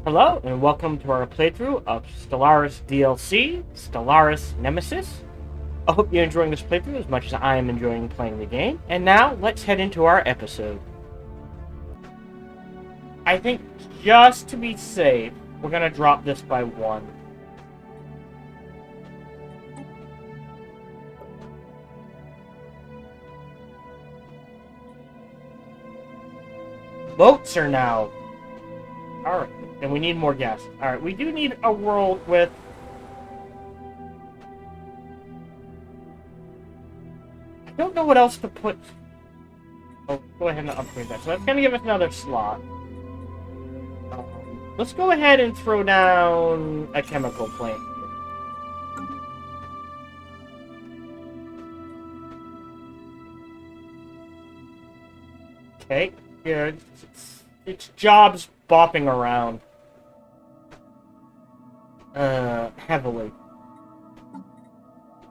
Hello, and welcome to our playthrough of Stellaris DLC, Stellaris Nemesis. I hope you're enjoying this playthrough as much as I am enjoying playing the game. And now, let's head into our episode. I think, just to be safe, we're going to drop this by one. Boats are now... Alright, and we need more gas. Alright, we do need a world with... I don't know what else to put... Oh, go ahead and upgrade that. So that's going to give us another slot. Let's go ahead and throw down a chemical plant. Okay, good. It's jobs bopping around. Heavily.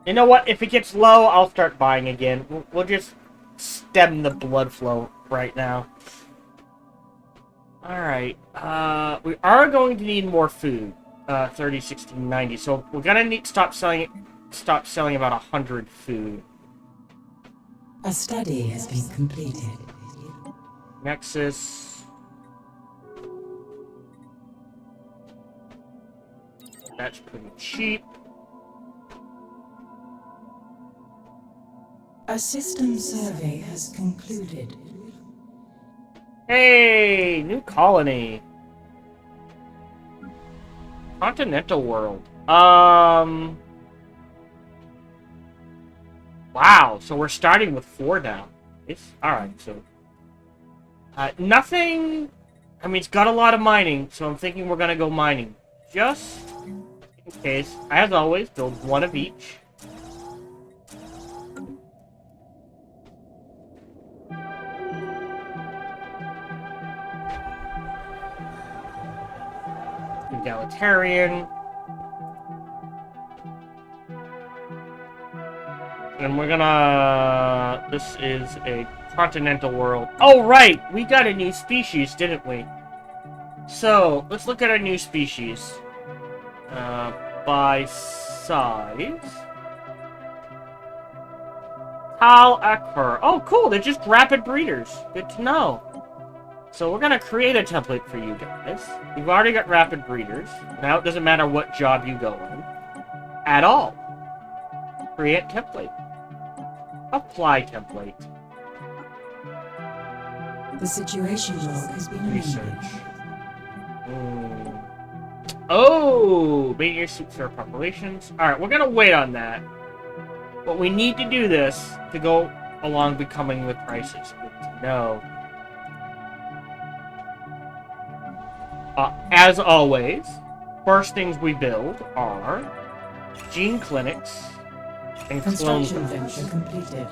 You know what? If it gets low, I'll start buying again. We'll just stem the blood flow right now. Alright. We are going to need more food. 30, 60, 90. So we're gonna need to stop selling about 100 food. A study has been completed. Nexus. That's pretty cheap. A system survey has concluded. Hey, new colony. Continental world. Wow, so we're starting with 4 now. Alright, so... nothing... I mean, it's got a lot of mining, so I'm thinking we're gonna go mining. Just in case. As always, build one of each. Egalitarian. And we're gonna... This is a continental world. Oh, right! We got a new species, didn't we? So, let's look at our new species. By size. Tal Akbar. Oh, cool! They're just rapid breeders. Good to know. So we're gonna create a template for you guys. You've already got rapid breeders. Now it doesn't matter what job you go in. At all. Create template. Apply template. The situation log has been Research. Oh! Mate your suits for populations. Alright, we're gonna wait on that. But we need to do this to go along becoming the crisis. Good to know. As always, first things we build are gene clinics and clone construction venture completed.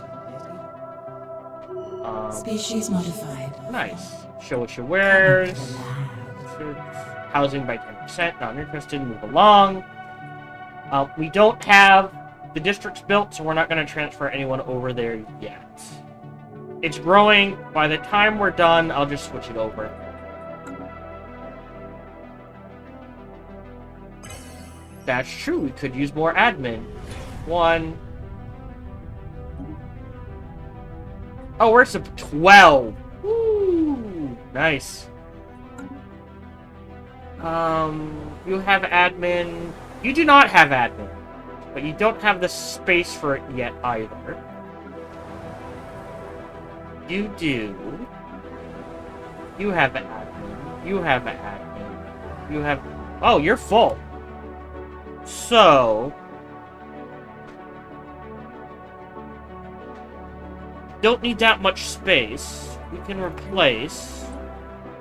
Species modified. Nice. Show us your wares. Housing by 10%. Not interested. Move along. We don't have the districts built, so we're not going to transfer anyone over there yet. It's growing. By the time we're done, I'll just switch it over. That's true. We could use more admin. 1. Oh, we're at 12. Woo! Nice. You have admin. You do not have admin. But you don't have the space for it yet either. You do. You have admin. You have admin. You have... Oh, you're full. So... Don't need that much space. We can replace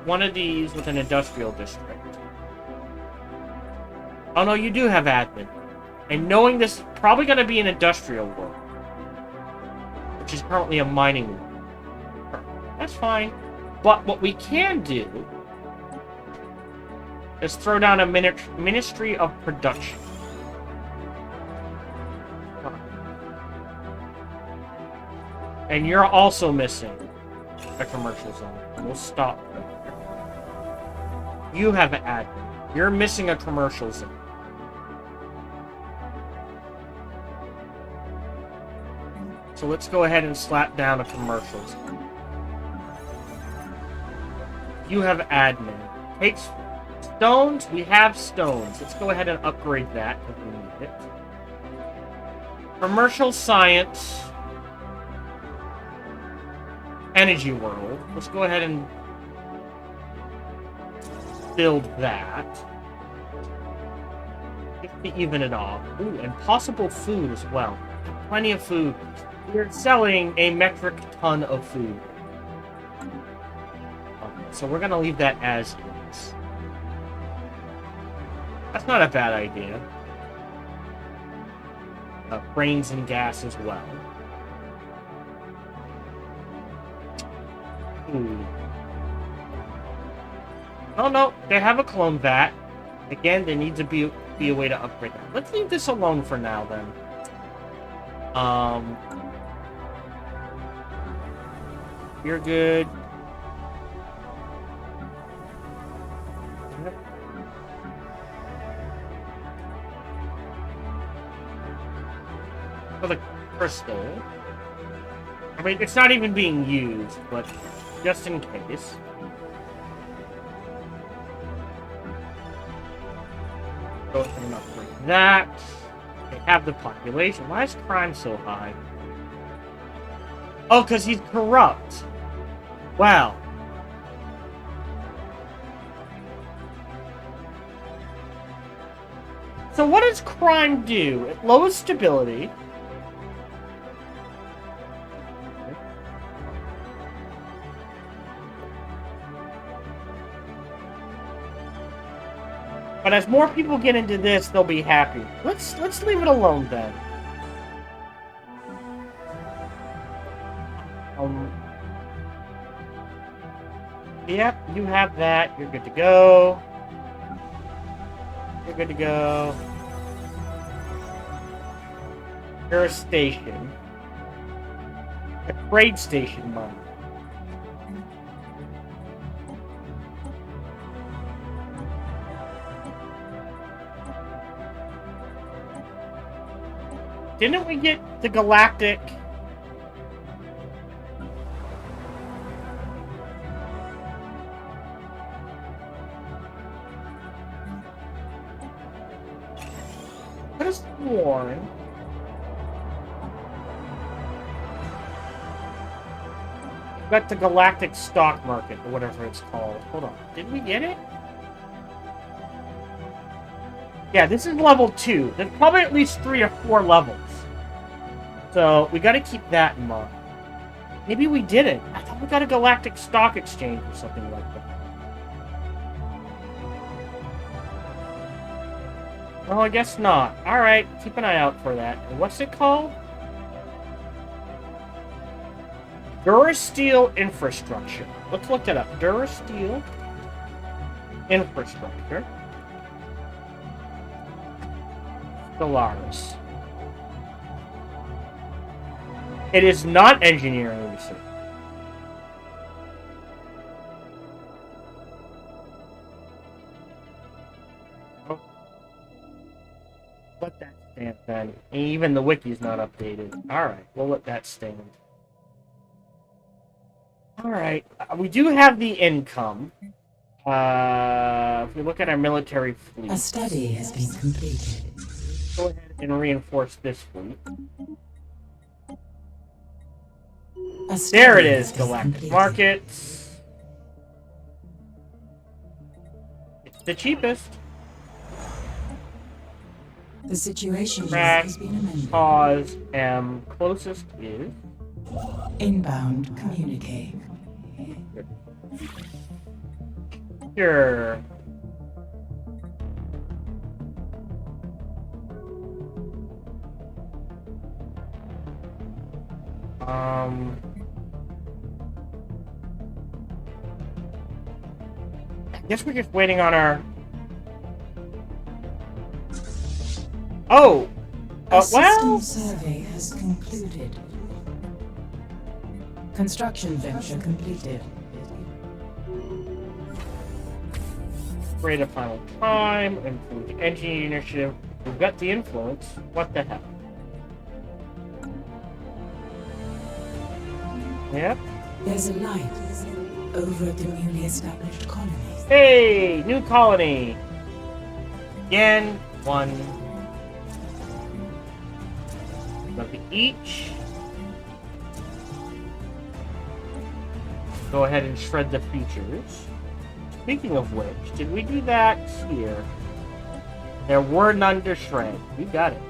one of these with an industrial district. Oh no, you do have admin. And knowing this is probably going to be an industrial world. Which is currently a mining world. That's fine. But what we can do is throw down a Ministry of Production. And you're also missing a commercial zone. We'll stop there. You have an admin. You're missing a commercial zone. So let's go ahead and slap down a commercial zone. You have admin. Takes stones. We have stones. Let's go ahead and upgrade that if we need it. Commercial science. Energy world. Let's go ahead and build that. Just to even it off. Ooh, and possible food as well. Plenty of food. We're selling a metric ton of food. Okay, so we're gonna leave that as is. That's not a bad idea. Brains and gas as well. Ooh. Oh no, they have a clone vat. Again, there needs to be a way to upgrade that. Let's leave this alone for now then. You're good. For the crystal. I mean, it's not even being used, but just in case. Go ahead and upgrade that. They have the population. Why is crime so high? Oh, because he's corrupt. Wow. So what does crime do? It lowers stability. But as more people get into this, they'll be happy. Let's leave it alone then. Yep, you have that. You're good to go. You're good to go. You're a station. A trade station, Mom. Didn't we get the galactic? What is sworn? Got the galactic stock market or whatever it's called. Hold on. Did we get it? Yeah, this is level 2. There's probably at least 3 or 4 levels. So, we gotta keep that in mind. Maybe we didn't. I thought we got a galactic stock exchange or something like that. Well, I guess not. Alright, keep an eye out for that. And what's it called? Durasteel Infrastructure. Let's look that up. Durasteel Infrastructure. Stellaris. It is not engineering research. Oh. Let that stand then. Even the wiki's not updated. Alright, we'll let that stand. Alright, we do have the income. If we look at our military fleet. A study has been completed. Go ahead and reinforce this fleet. There it is, Galactic Markets. It's the cheapest. The situation Track, has been amended. pause, M. Closest is... Inbound communique. Sure. I guess we're just waiting on our... Oh! A Well... system survey has concluded. Construction venture completed. Upgrade a final time, improve the engineering initiative. We've got the influence. What the hell? Yep. There's a light over at the newly established colony. Hey, new colony. Again, one. Look at each. Go ahead and shred the features. Speaking of which, did we do that here? There were none to shred. You got it.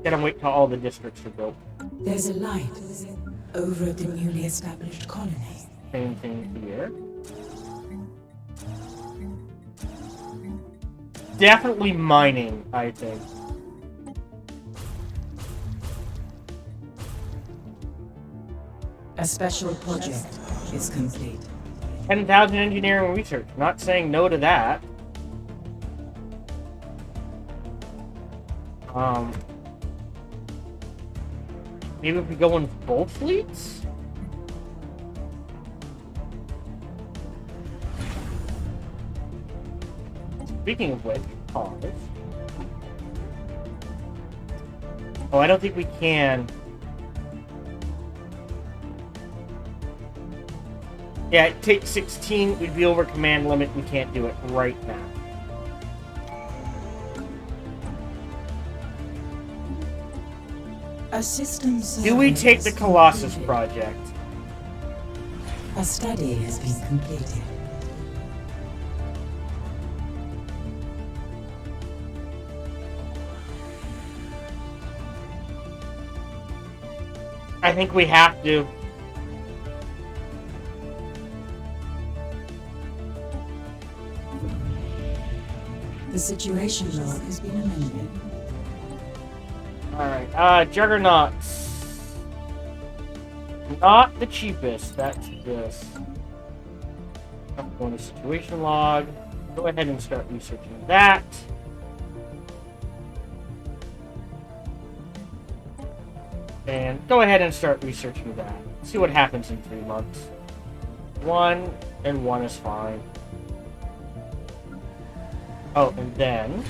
Gotta wait till all the districts are built. There's a light over at the newly established colony. Same thing here. Definitely mining, I think. A special project is complete. 10,000 engineering research. Not saying no to that. Maybe if we go in both fleets? Speaking of which, pause. Oh, I don't think we can. Yeah, it takes 16. We'd be over command limit. We can't do it right now. A system Do we take the Colossus project? A study has been completed. I think we have to. The situation log has been amended. Alright, Juggernauts. Not the cheapest, that's this. Go on the situation log. Go ahead and start researching that. And go ahead and start researching that. See what happens in 3 months. 1 and 1 is fine. Oh, and then...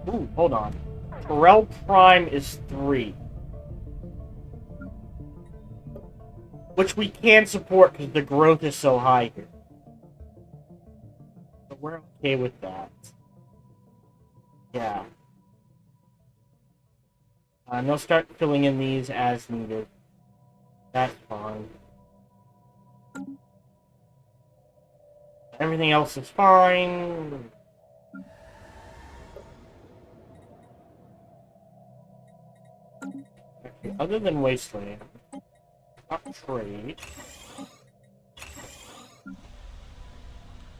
Ooh, hold on. Terrell Prime is 3. Which we can support because the growth is so high here. So we're okay with that. Yeah. And they'll start filling in these as needed. That's fine. Everything else is fine. Actually, other than Wasteland, not trade.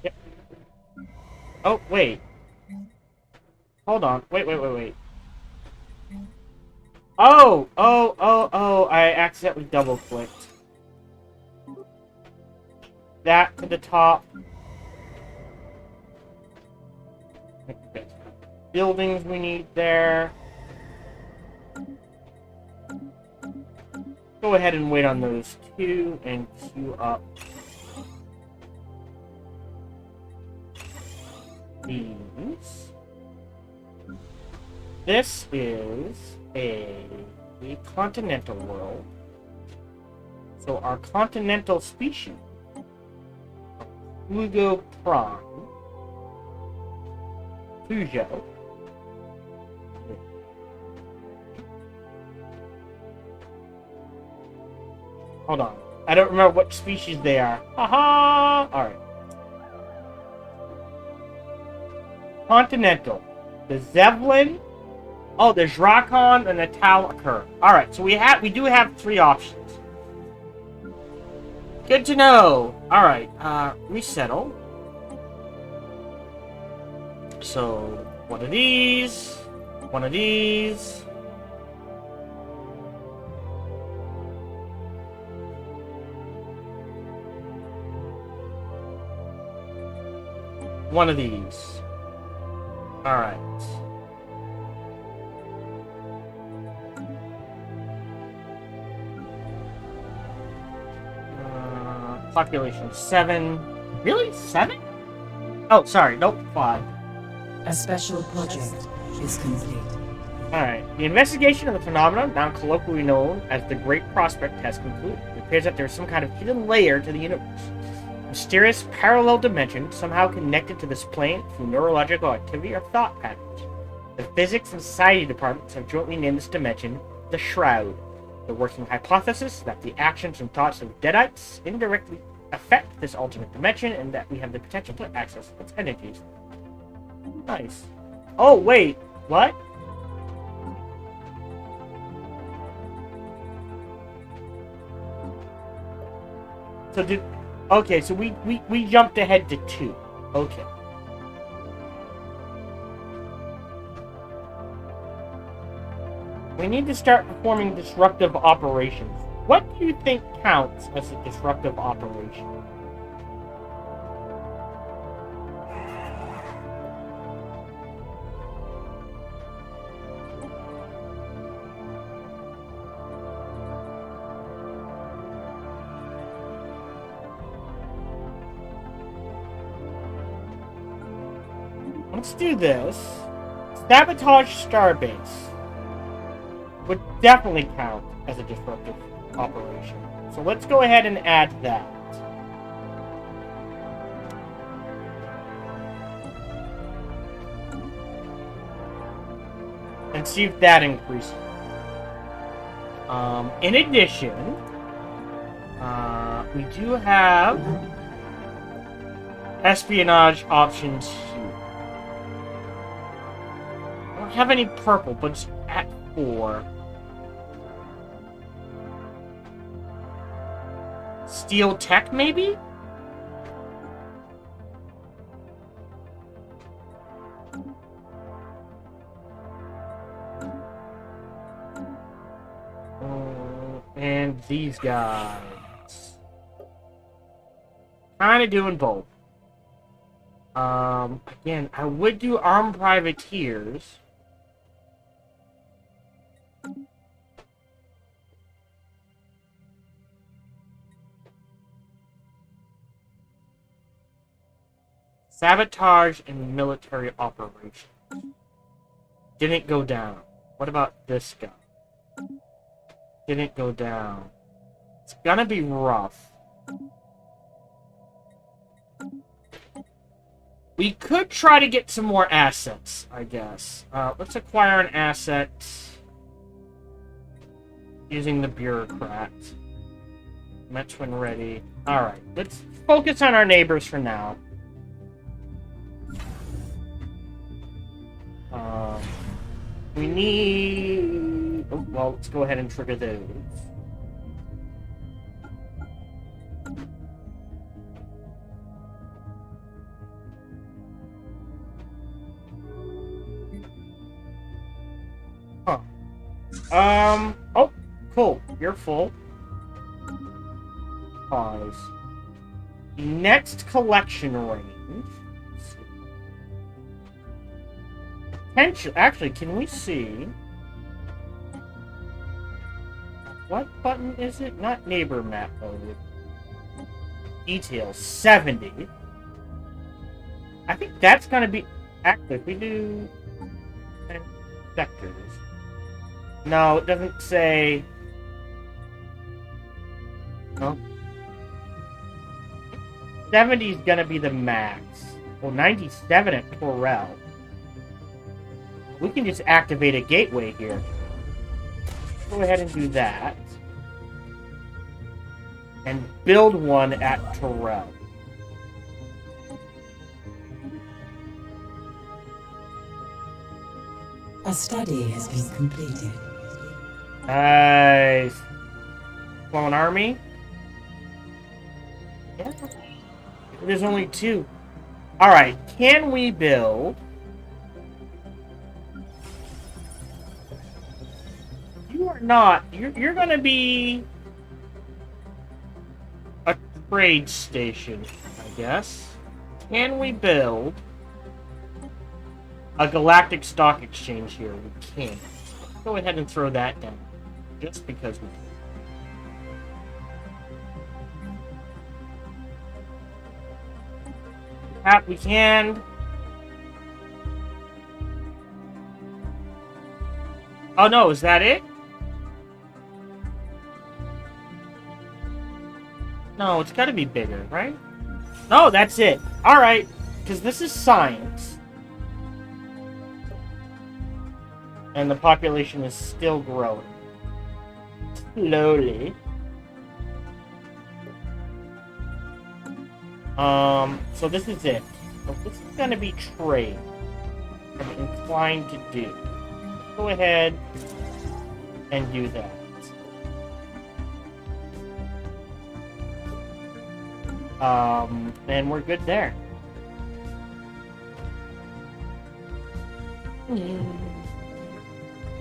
Yep. Oh, wait. Hold on. Wait. Oh! I accidentally double-clicked. That to the top. Buildings we need there. Go ahead and wait on those 2 and queue up these. This is a continental world. So our continental species, Fugo Prime, Fujo. Hold on. I don't remember what species they are. Haha! Alright. Continental. The Zevlin. Oh, there's Drakon and the Talakir. Alright, so we do have 3 options. Good to know. Alright, resettle. So, one of these. One of these. One of these. Alright. Population 7. Really? 7? Oh, sorry. Nope, 5. A special project is complete. Alright. The investigation of the phenomenon, now colloquially known as the Great Prospect, has concluded. It appears that there is some kind of hidden layer to the universe. Mysterious parallel dimension somehow connected to this plane through neurological activity or thought patterns. The physics and society departments have jointly named this dimension the Shroud. The working hypothesis is that the actions and thoughts of Deadites indirectly affect this alternate dimension and that we have the potential to access its energies. Nice. Oh, wait. What? So did... Okay, so we jumped ahead to 2. Okay. We need to start performing disruptive operations. What do you think counts as a disruptive operation? Let's do this. Sabotage Starbase would definitely count as a disruptive operation. So let's go ahead and add that. And see if that increases. In addition, we do have espionage options here. I don't have any purple, but it's at 4. Steel tech, maybe? And these guys. Kind of doing both. Again, I would do armed privateers. Sabotage and military operations. Didn't go down. What about this guy? Didn't go down. It's gonna be rough. We could try to get some more assets, I guess. Let's acquire an asset using the bureaucrat. Metch when ready. Alright, let's focus on our neighbors for now. We need... Oh, well, let's go ahead and trigger those. Huh. Oh, cool. You're full. Pause. The next collection range... Actually, can we see... What button is it? Not neighbor map mode. Details, 70. I think that's gonna be... Actually, if we do... sectors... No, it doesn't say... No. 70 is gonna be the max. Well, 97 at Torel. We can just activate a gateway here. Go ahead and do that. And build one at Torel. A study has been completed. Nice. Clone army? Yeah. There's only 2. Alright, can we build... You are not. You're gonna be a trade station, I guess. Can we build a galactic stock exchange here? We can't. Go ahead and throw that down, just because we can. We can. Oh no, is that it? No, it's gotta be bigger, right? No, that's it. Alright, because this is science. And the population is still growing. Slowly. So this is it. So this is gonna be trade. I'm inclined to do. Let's go ahead and do that. And we're good there.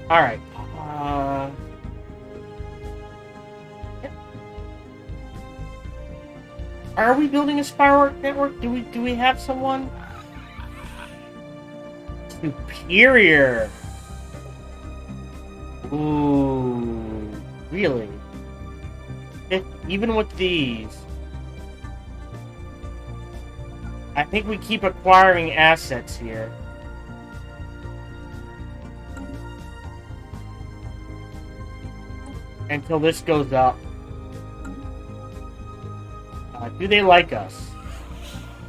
Alright. Yep. Are we building a spiral network? Do we have someone? Superior. Ooh, really? Even with these, I think we keep acquiring assets here. Until this goes up. Do they like us?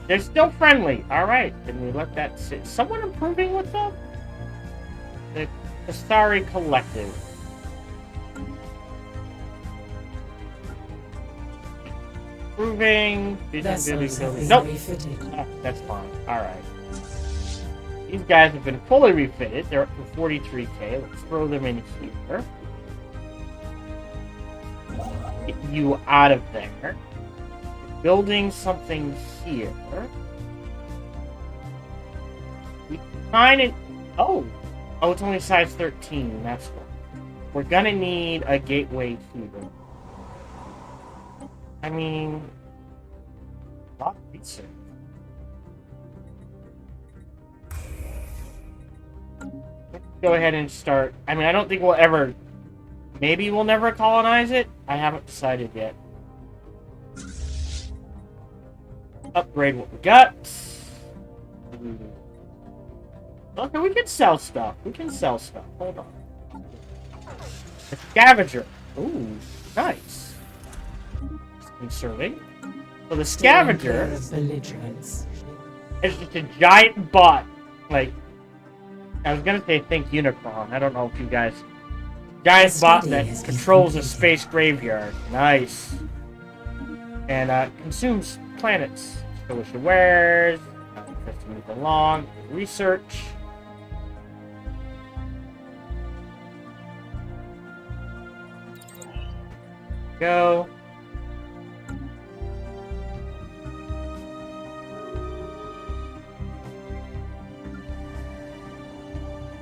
They're still friendly. Alright, then we let that sit. Someone improving with them? The Stellaris Collective. Improving. Nope. Oh, that's fine. Alright. These guys have been fully refitted. They're up to 43k. Let's throw them in here. Get you out of there. Building something here. We kind of... Oh, it's only size 13. That's what. We're gonna need a gateway here. I mean... a lot of research. Let's go ahead and start... I mean, I don't think we'll ever... Maybe we'll never colonize it? I haven't decided yet. Upgrade what we got. Okay, we can sell stuff. Hold on. The scavenger. Ooh, nice. Conserving. So the scavenger is just a giant bot. Like, I was gonna say think Unicron. I don't know if you guys... Giant bot that controls a space graveyard. Nice. And consumes planets. So wish it wears. Just to move along. Research. Go.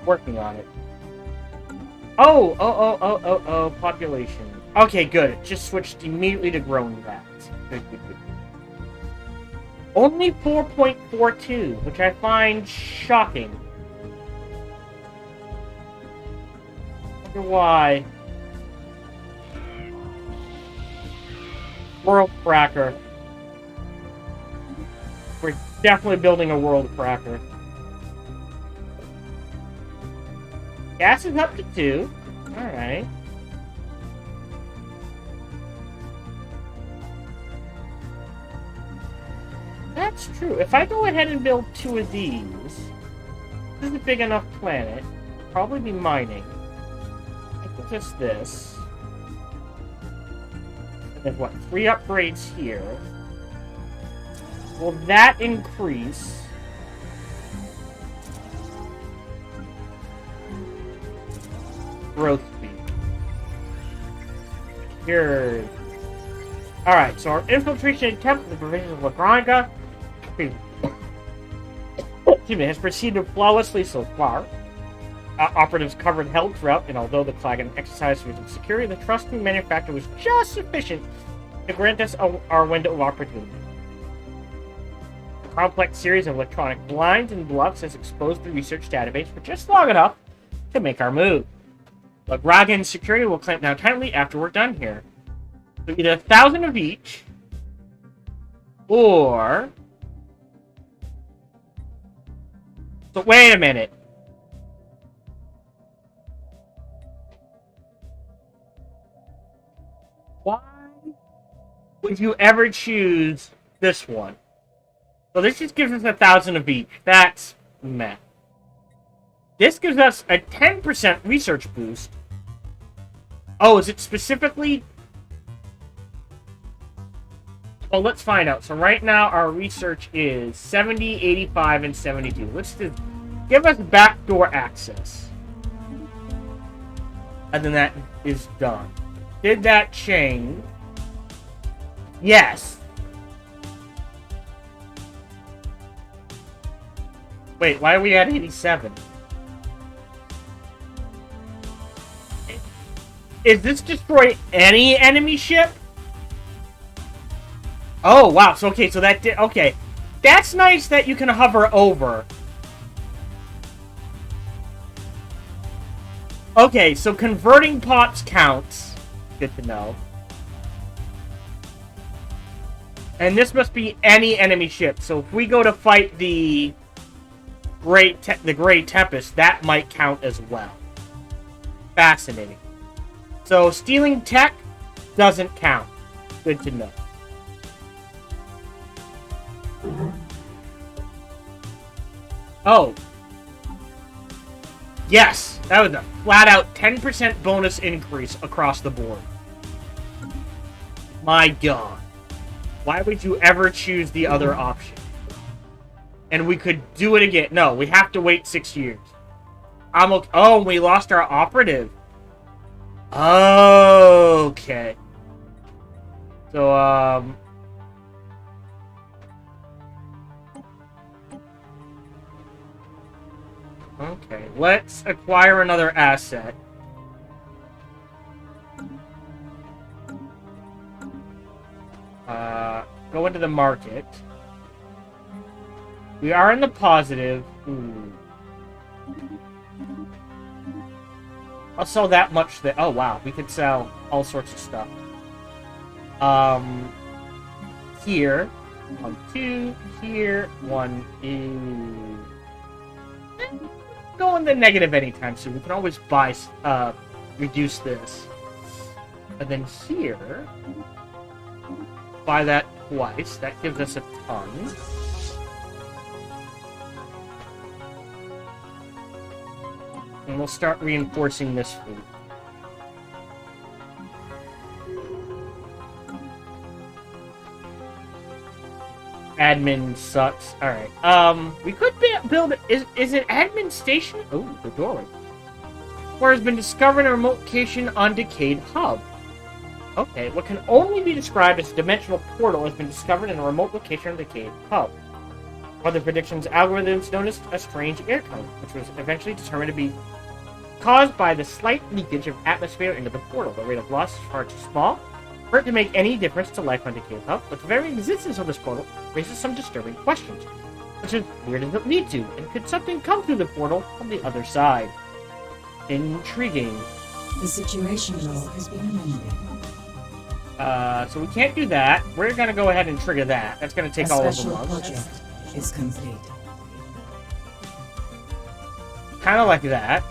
Working on it. Oh, population. Okay, good. It just switched immediately to growing that. Good. Only 4.42, which I find shocking. Wonder why. World Cracker. We're definitely building a World Cracker. Gas is up to 2. Alright. That's true. If I go ahead and build 2 of these, this is a big enough planet. I'll probably be mining. Just this. And then what? 3 upgrades here. Will that increase? Growth speed. Here. Alright, so our infiltration attempt, the provisions of Lagranca, has proceeded flawlessly so far. Operatives covered held throughout, and although the Klagan exercised with security, the trusting manufacturer was just sufficient to grant us our window of opportunity. A complex series of electronic blinds and bluffs has exposed the research database for just long enough to make our move. Lagrancan security will clamp down tightly after we're done here. So either 1,000 of each, or So wait a minute. Why would you ever choose this one? So this just gives us 1,000 of each. That's meh. This gives us a 10% research boost. Oh, is it specifically? Well, let's find out. So right now our research is 70, 85, and 72. Let's just give us backdoor access. And then that is done. Did that change? Yes. Wait, why are we at 87? Is this destroy any enemy ship? Oh, wow. So, okay, so that did... Okay. That's nice that you can hover over. Okay, so converting pots counts. Good to know. And this must be any enemy ship. So if we go to fight the Grey Tempest, that might count as well. Fascinating. So stealing tech doesn't count. Good to know. Oh. Yes, that was a flat-out 10% bonus increase across the board. My God. Why would you ever choose the other option? And we could do it again. No, we have to wait 6 years. I'm okay. Oh, we lost our operative. Okay. So, okay, let's acquire another asset. Go into the market. We are in the positive. Ooh. I'll sell that much that... Oh, wow. We could sell all sorts of stuff. Here. 1, 2. Here. 1, 2. Go in the negative anytime soon. We can always buy... reduce this. And then here... Buy that twice. That gives us a ton. And we'll start reinforcing this fleet. Admin sucks. Alright. We could build... Is it admin station? Oh, the doorway. Where has been discovered a remote location on Decayed Hub. Okay, what can only be described as a dimensional portal has been discovered in a remote location on Decayed Hub. Other predictions algorithms noticed a strange air current, which was eventually determined to be caused by the slight leakage of atmosphere into the portal. The rate of loss is far too small for it to make any difference to life on Decayed Hub, but the very existence of this portal raises some disturbing questions, such as where does it lead to, and could something come through the portal from the other side? Intriguing. The situation log has been amended. So we can't do that. We're gonna go ahead and trigger that. That's gonna take all of the logs. Project is complete. Kind of like that.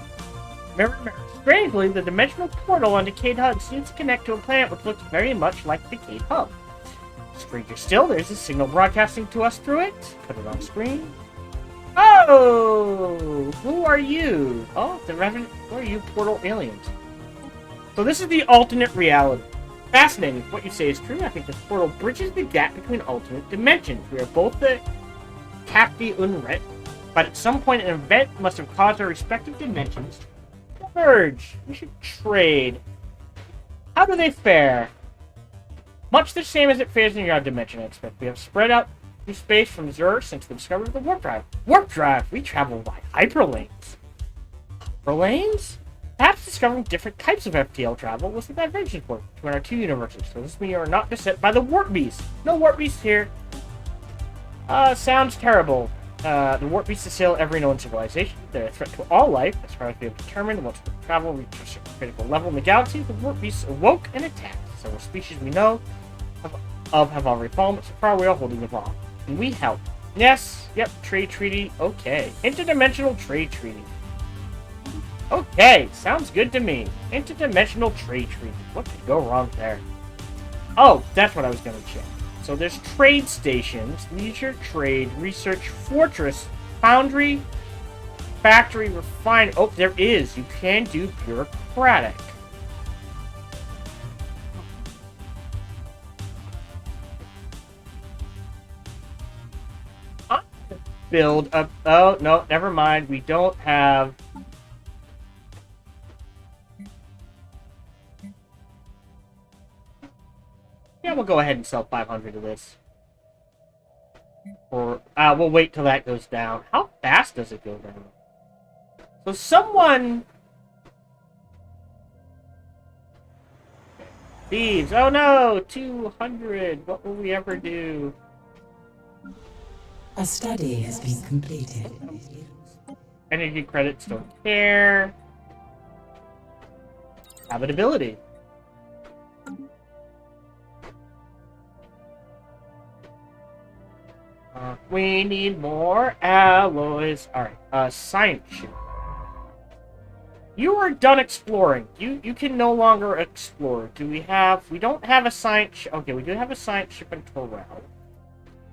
Remember, strangely, the dimensional portal on Decayed Hub seems to connect to a planet which looks very much like Decayed Hub. Stranger still, there's a signal broadcasting to us through it. Put it on screen. Oh! Who are you? Oh, the Revenant. Who are you, portal aliens? So this is the alternate reality. Fascinating. If what you say is true, I think this portal bridges the gap between alternate dimensions. We are both the Capti Unret, but at some point an event must have caused our respective dimensions to merge. We should trade. How do they fare? Much the same as it fares in your dimension, I expect. We have spread out through space from Zur since the discovery of the warp drive. Warp drive? We travel by hyperlanes. Hyperlanes? Perhaps discovering different types of FTL travel was the divergence point between our two universes. So this means you are not beset by the warp beast. No warp beast here. Sounds terrible. The warp beasts assail every known civilization. They're a threat to all life, as far as we have determined. Once the travel reaches a critical level in the galaxy, the warp beasts awoke and attacked. Several species we know have already fallen, but so far we are holding them off. And we help. Yes. Yep. Trade treaty. Okay. Interdimensional trade treaty. Okay. Sounds good to me. Interdimensional trade treaty. What could go wrong there? Oh, that's what I was going to check. So there's trade stations, leisure, trade, research, fortress, foundry, factory, refine. Oh, there is. You can do bureaucratic. Build up. Oh, no, never mind. We don't have. Yeah, we'll go ahead and sell 500 of this. Or we'll wait till that goes down. How fast does it go down? So someone. Thieves. Oh no, 200. What will we ever do? A study has been completed. Energy credits don't care. Habitability. We need more alloys. Alright, science ship. You are done exploring. You can no longer explore. We don't have a science ship. Okay, we do have a science ship in Torel.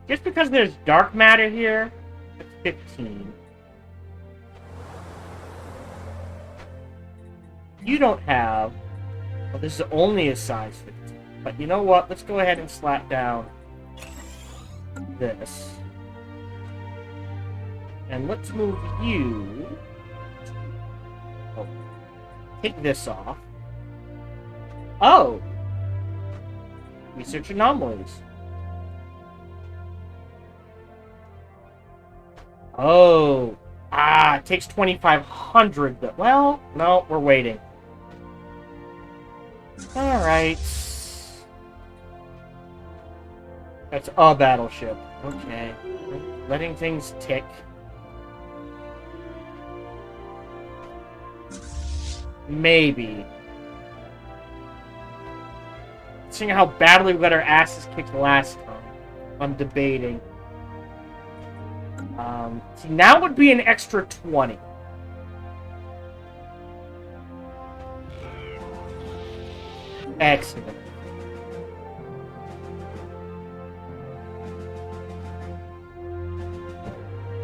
Just because there's dark matter here, it's 15. You don't have... Well, this is only a size 15. But you know what? Let's go ahead and slap down this. And let's move you... Oh. Take this off. Oh! Research anomalies. Oh. It takes 2,500. Well, no, we're waiting. Alright. That's a battleship. Okay. Letting things tick. Maybe. Seeing how badly we got our asses kicked last time, I'm debating. See, now would be an extra 20. Excellent.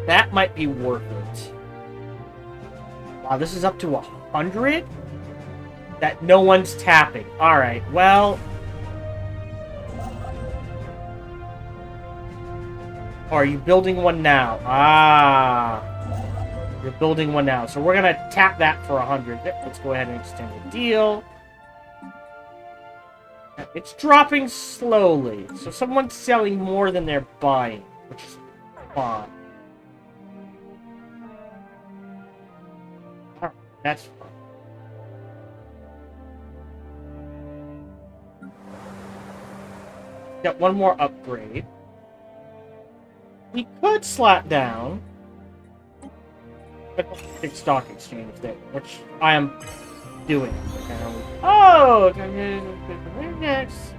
That might be worth it. Wow, this is up to 100? That no one's tapping. Alright, well... Are you building one now? You're building one now. So we're going to tap that for 100. Let's go ahead and extend the deal. It's dropping slowly. So someone's selling more than they're buying, which is fine. Alright, that's fine. Got one more upgrade. We could slap down a big stock exchange thing, which I am doing. Oh, next.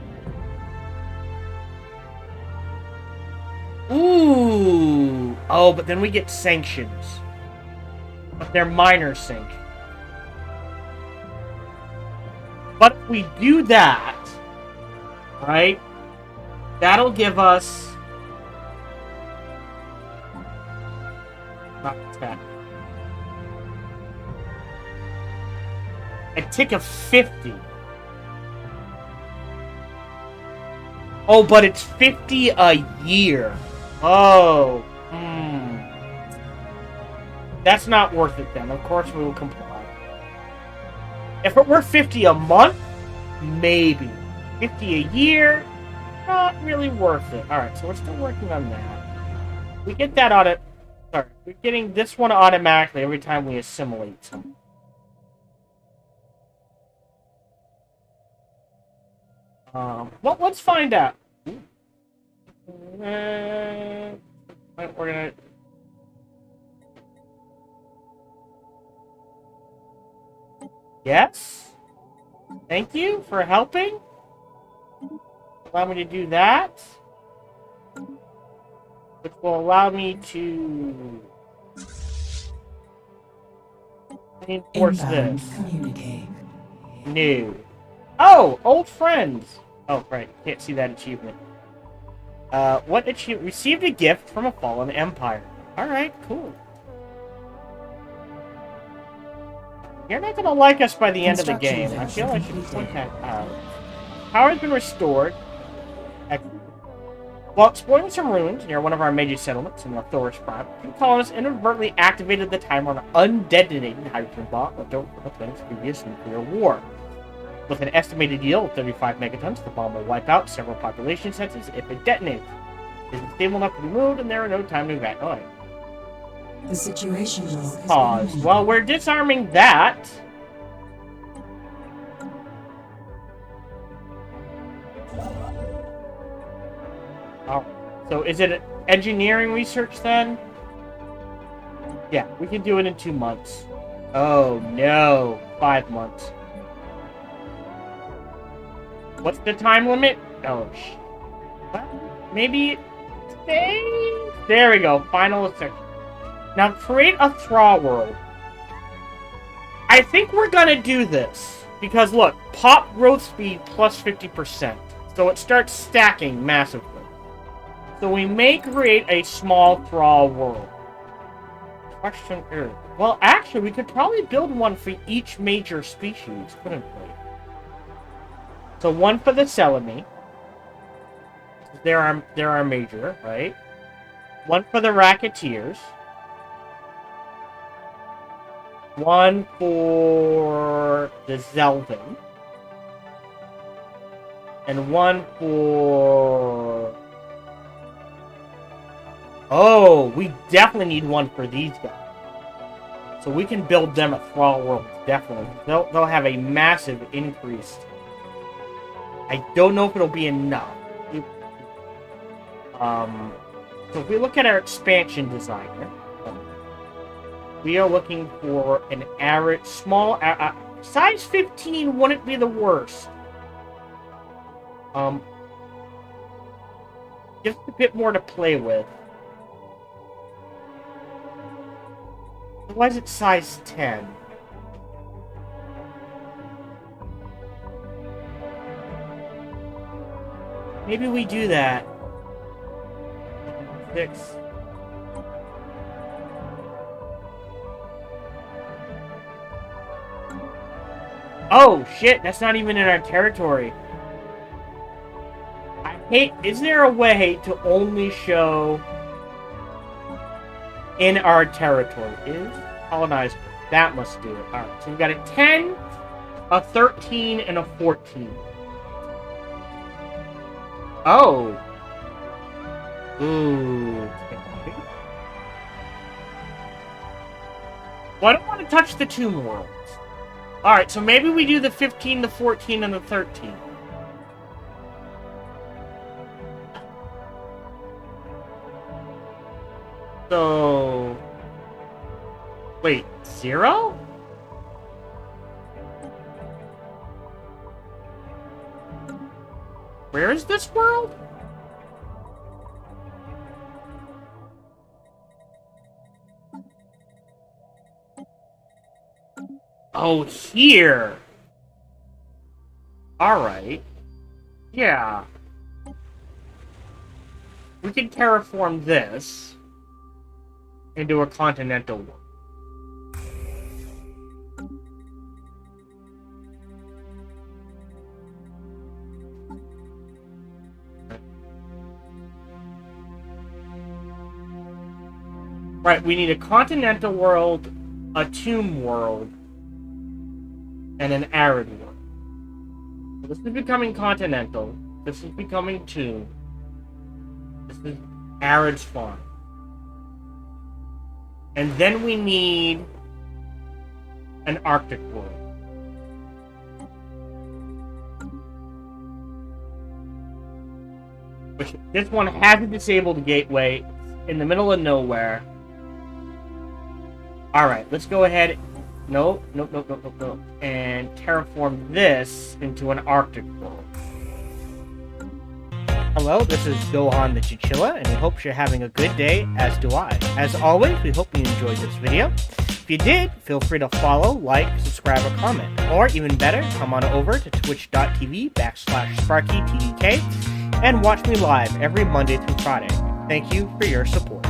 Ooh. Oh, but then we get sanctions. But they're minor sanctions. But if we do that, right, that'll give us... Not 10. A tick of 50. Oh, but it's 50 a year. Oh. That's not worth it then. Of course we will comply. If it were 50 a month, maybe. 50 a year, not really worth it. Alright, so we're still working on that. We get that audit. Sorry, we're getting this one automatically every time we assimilate something. Well, let's find out. We're gonna... Yes? Thank you for helping. Allow me to do that. which will allow me to reinforce Inbound this. communicate. New. Oh, old friends. Oh, right. Can't see that achievement. What achievement? Received a gift from a fallen empire. Alright, cool. You're not gonna like us by the end of the game. I feel I should point that out. Power has been restored. While exploring some ruins near one of our major settlements in the Thoris Prime, two colonists inadvertently activated the timer on an undetonated hydrogen bomb left over from the planet's previous nuclear war. With an estimated yield of 35 megatons, the bomb will wipe out several population centers if it detonates. It is stable enough to be moved, and there are no time to evacuate. The situation log has been Pause. amended. While we're disarming that... Oh, so is it engineering research then? Yeah, we can do it in 2 months. Oh no, 5 months. What's the time limit? Oh, well, maybe... There we go, final section. Now create a Thaw world. I think we're gonna do this. Because look, pop growth speed plus 50%. So it starts stacking massively. So we may create a small Thaw world. Question Earth. Well, actually, we could probably build one for each major species, couldn't we? So one for the Selene. There are major, right? One for the Racketeers. One for the Zelvin. And one for... Oh, we definitely need one for these guys. So we can build them a Thrall World, definitely. They'll have a massive increase. I don't know if it'll be enough. So if we look at our expansion designer, we are looking for an arid, small, size 15 wouldn't be the worst. Just a bit more to play with. Why is it size 10? Maybe we do that. 6. Oh, shit, that's not even in our territory. I hate... Is there a way to only show in our territory? Is colonized. That must do it. Alright, so we've got a 10, a 13, and a 14. Oh. Ooh. Well, I don't want to touch the Tomb Worlds. Alright, so maybe we do the 15, the 14, and the 13. So... Wait, 0? Where is this world? Oh, here! Alright. Yeah. We can terraform this into a continental world. Right, we need a continental world, a tomb world, and an arid world. So this is becoming continental. This is becoming tomb. This is arid spawn. And then we need an Arctic world. Which, this one has a disabled gateway in the middle of nowhere. Alright, let's go ahead. Nope. And terraform this into an Arctic world. Hello, this is Gohan the Chinchilla, and we hope you're having a good day, as do I. As always, we hope you enjoyed this video. If you did, feel free to follow, like, subscribe, or comment. Or, even better, come on over to twitch.tv/SparkyTDK and watch me live every Monday through Friday. Thank you for your support.